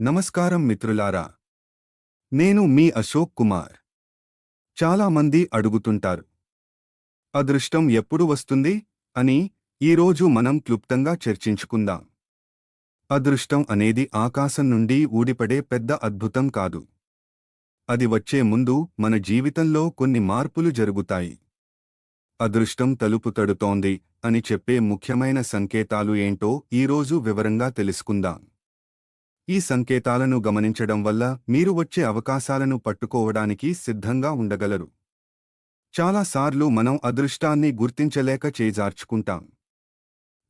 నమస్కారం మిత్రులారా. నేను మీ అశోక్ కుమార్. చాలా మంది అడుగుతుంటారు, అదృష్టం ఎప్పుడు వస్తుంది అని. ఈరోజు మనం క్లుప్తంగా చర్చించుకుందాం. అదృష్టం అనేది ఆకాశం నుండి ఊడిపడే పెద్ద అద్భుతం కాదు. అది వచ్చే ముందు మన జీవితంలో కొన్ని మార్పులు జరుగుతాయి. అదృష్టం తలుపు తడుతోంది అని చెప్పే ముఖ్యమైన సంకేతాలు ఏంటో ఈరోజు వివరంగా తెలుసుకుందాం. ఈ సంకేతాలను గమనించడం వల్ల మీరు వచ్చే అవకాశాలను పట్టుకోవడానికి సిద్ధంగా ఉండగలరు. చాలాసార్లు మనం అదృష్టాన్ని గుర్తించలేక చేజార్చుకుంటాం.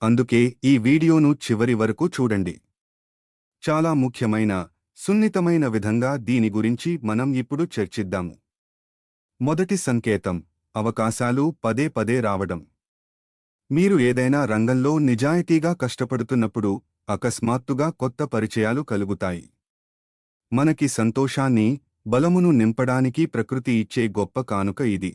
అందుకే ఈ వీడియోను చివరి వరకు చూడండి. చాలా ముఖ్యమైన, సున్నితమైన విధంగా దీని గురించి మనం ఇప్పుడు చర్చిద్దాము. మొదటి సంకేతం: అవకాశాలు పదే పదే రావడం. మీరు ఏదైనా రంగంలో నిజాయితీగా కష్టపడుతున్నప్పుడు అకస్మాత్తుగా కొత్త పరిచయాలు కలుగుతాయి. మనకి సంతోషాన్ని, బలమును నింపడానికి ప్రకృతి ఇచ్చే గొప్ప కానుక ఇది.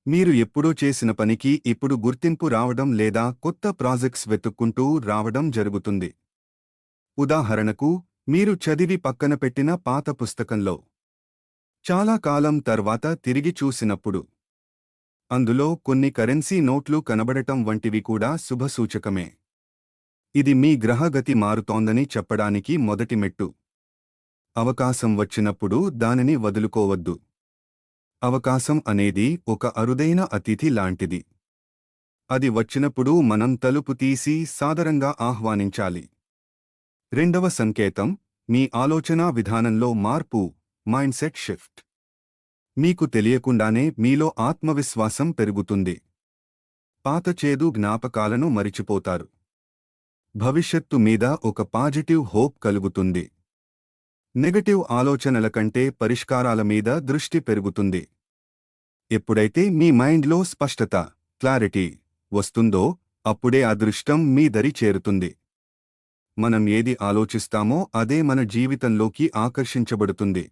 మీరు ఎప్పుడో చేసిన పనికి ఇప్పుడు గుర్తింపు రావడం లేదా కొత్త ప్రాజెక్ట్స్ వెతుక్కుంటూ రావడం జరుగుతుంది. ఉదాహరణకు, మీరు చదివి పక్కన పెట్టిన పాత పుస్తకంలో చాలా కాలం తర్వాత తిరిగి చూసినప్పుడు అందులో కొన్ని కరెన్సీ నోట్లు కనబడటం వంటివి కూడా శుభసూచకమే. ఇది మీ గ్రహగతి మారుతోందని చెప్పడానికి మొదటి మెట్టు. అవకాశం వచ్చినప్పుడు దానిని వదులుకోవద్దు. అవకాశం అనేది ఒక అరుదైన అతిథి లాంటిది. అది వచ్చినప్పుడు మనం తలుపు తీసి సాదరంగా ఆహ్వానించాలి. రెండవ సంకేతం: మీ ఆలోచనా విధానంలో మార్పు, మైండ్సెట్ షిఫ్ట్. మీకు తెలియకుండానే మీలో ఆత్మవిశ్వాసం పెరుగుతుంది. పాత చేదు జ్ఞాపకాలను మరిచిపోతారు. భవిష్యత్తు మీద ఒక పాజిటివ్ హోప్ కలుగుతుంది. నెగటివ్ ఆలోచనల కంటే పరిష్కారాల మీద దృష్టి పెరుగుతుంది. ఎప్పుడైతే మీ మైండ్లో స్పష్టత, క్లారిటీ వస్తుందో అప్పుడే అదృష్టం మీ దరి చేరుతుంది. మనం ఏది ఆలోచిస్తామో అదే మన జీవితంలోకి ఆకర్షించబడుతుంది.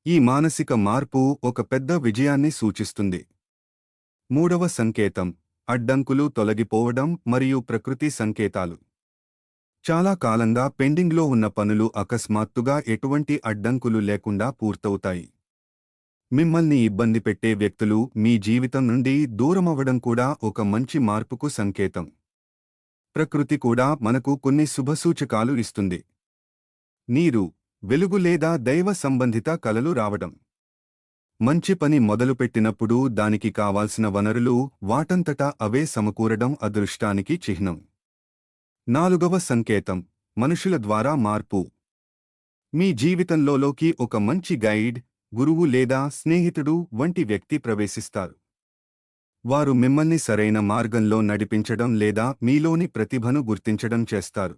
ఈ మానసిక మార్పు ఒక పెద్ద విజయాన్ని సూచిస్తుంది. మూడవ సంకేతం: అడ్డంకులు తొలగిపోవడం మరియు ప్రకృతి సంకేతాలు. చాలా కాలంగా పెండింగ్లో ఉన్న పనులు అకస్మాత్తుగా ఎటువంటి అడ్డంకులు లేకుండా పూర్తవుతాయి. మిమ్మల్ని ఇబ్బంది పెట్టే వ్యక్తులు మీ జీవితం నుండి దూరమవ్వడం కూడా ఒక మంచి మార్పుకు సంకేతం. ప్రకృతి కూడా మనకు కొన్ని శుభసూచకాలు ఇస్తుంది. నీరు, వెలుగు లేదా దైవ సంబంధిత కలలు రావడం. మంచి పని మొదలుపెట్టినప్పుడు దానికి కావాల్సిన వనరులు వాటంతటా అవే సమకూరడం అదృష్టానికి చిహ్నం. నాలుగవ సంకేతం: మనుషుల ద్వారా మార్పు. మీ జీవితంలోకి ఒక మంచి గైడ్, గురువు లేదా స్నేహితుడు వంటి వ్యక్తి ప్రవేశిస్తారు. వారు మిమ్మల్ని సరైన మార్గంలో నడిపించడం లేదా మీలోని ప్రతిభను గుర్తించడం చేస్తారు.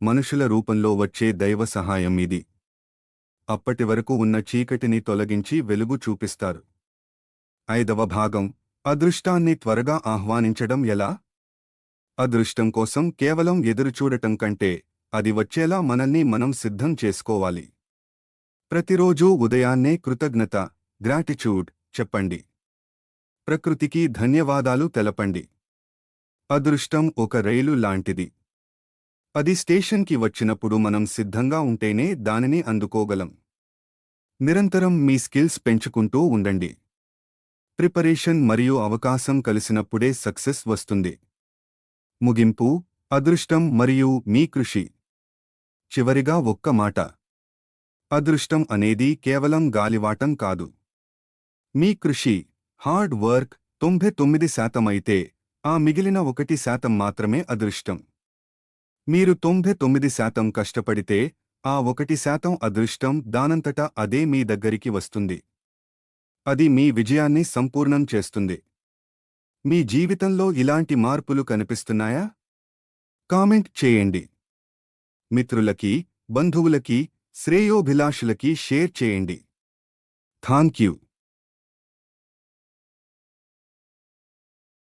మనుషుల రూపంలో వచ్చే దైవ సహాయం ఇది. అప్పటి వరకు ఉన్న చీకటిని తొలగించి వెలుగు చూపిస్తారు. ఐదవ భాగం: అదృష్టాన్ని త్వరగా ఆహ్వానించడం ఎలా? అదృష్టం కోసం కేవలం ఎదురుచూడటం కంటే అది వచ్చేలా మనల్ని మనం సిద్ధం చేసుకోవాలి. ప్రతిరోజూ ఉదయాన్నే కృతజ్ఞత, గ్రాటిట్యూడ్ చెప్పండి. ప్రకృతికి ధన్యవాదాలు తెలపండి. అదృష్టం ఒక రైలు లాంటిది. అది స్టేషన్కి వచ్చినప్పుడు మనం సిద్ధంగా ఉంటేనే దానిని అందుకోగలం. నిరంతరం మీ స్కిల్స్ పెంచుకుంటూ ఉండండి. ప్రిపరేషన్ మరియు అవకాశం కలిసినప్పుడే సక్సెస్ వస్తుంది. ముగింపు: అదృష్టం మరియు మీ కృషి. చివరిగా ఒక్క మాట: అదృష్టం అనేది కేవలం గాలివాటం కాదు. మీ కృషి, హార్డ్ వర్క్ 99% అయితే ఆ మిగిలిన 1% మాత్రమే అదృష్టం. మీరు 99% కష్టపడితే ఆ 1% అదృష్టం దానంతటా అదే మీ దగ్గరికి వస్తుంది. అది మీ విజయాన్ని సంపూర్ణం చేస్తుంది. మీ జీవితంలో ఇలాంటి మార్పులు కనిపిస్తున్నాయా? కామెంట్ చేయండి. మిత్రులకి, బంధువులకి, శ్రేయోభిలాషులకి షేర్ చేయండి. థాంక్యూ.